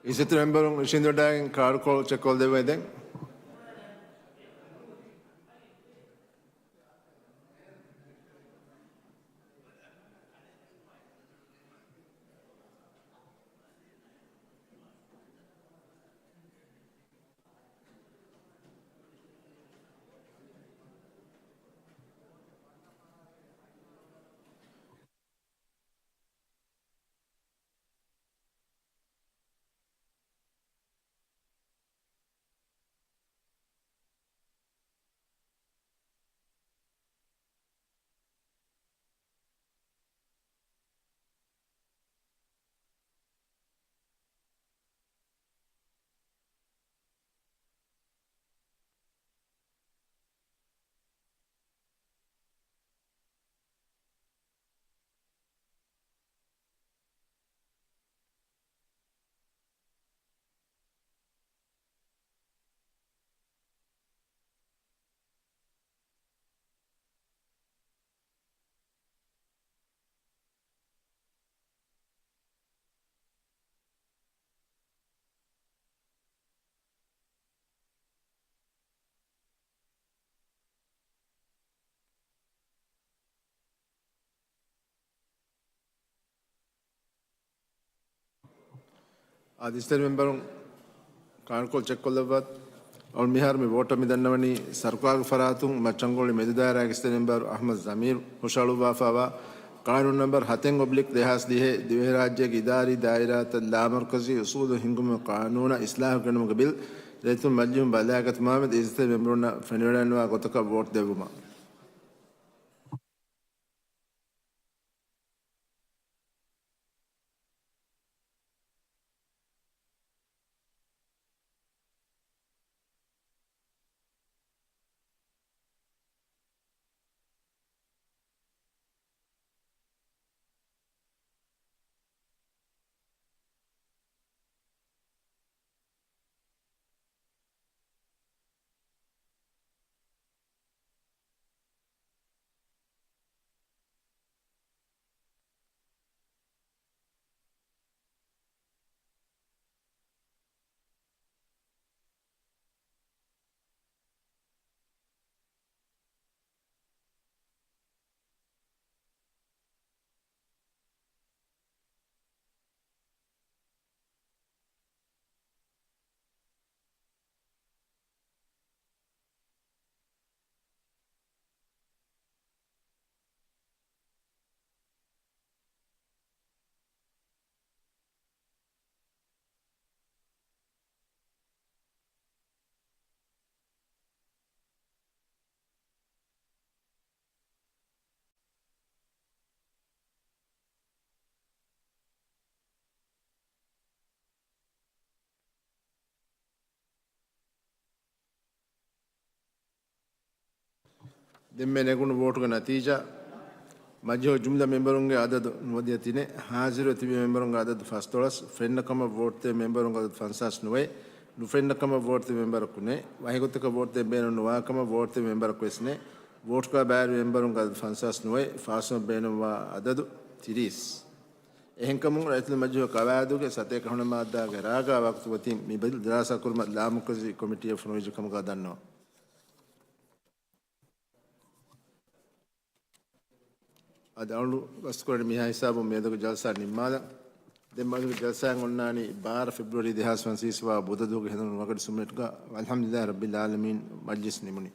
Isitu memberung Shindodang Karko Chakol de Wedeng. Adistar memberung Karko Chakolavat. और मिहार में vote मिदन्नवनी सरकार फरातुं मचंगोली मेदुदार एक्सटे number Ahmad जमीर हुशालु वाफावा कानून number हतेंग oblique देहास दिहे दिवे राज्य की इदारी दायरा तल्ला मरकजी उसूल हिंगुम कानून इस्लाह कनम कबिल रेतुम मज्जुम बलागत मोहम्मद इज्ते मेंबरोना फेनेडनवा गोतका वोट देवुमा दिन में नेकुन वोट का नतीजा मज्जो जुमला मेंबरों के आदत वदियती ने हाजिर तिबी मेंबरों का आदत फास्टोरस फ्रेंड कम वोट ते मेंबरों का आदत फांसास नुए नुफ्रेंड कम वोट ते मेंबर कुने वाहिगुत का वोट ते बेनो नुआ कम वोट ते मेंबर को इसने वोट का बैर मेंबरों का आदत फांसास नुए फासो बेनो वा आदत तिरीस ehengkamun raitul majhu kawaadu ke sate kahuna madda ke raga waqtu wati mibil dirasa kurma lamukazi committee of noise kam ga danno adawlu waskore miha hisabu medagu jalsa nimada demadu jalsa ngonnani 12 february 2026 wa bodadu ke hedun waqad sumet ga alhamdulillah rabbil alamin majlis nimuni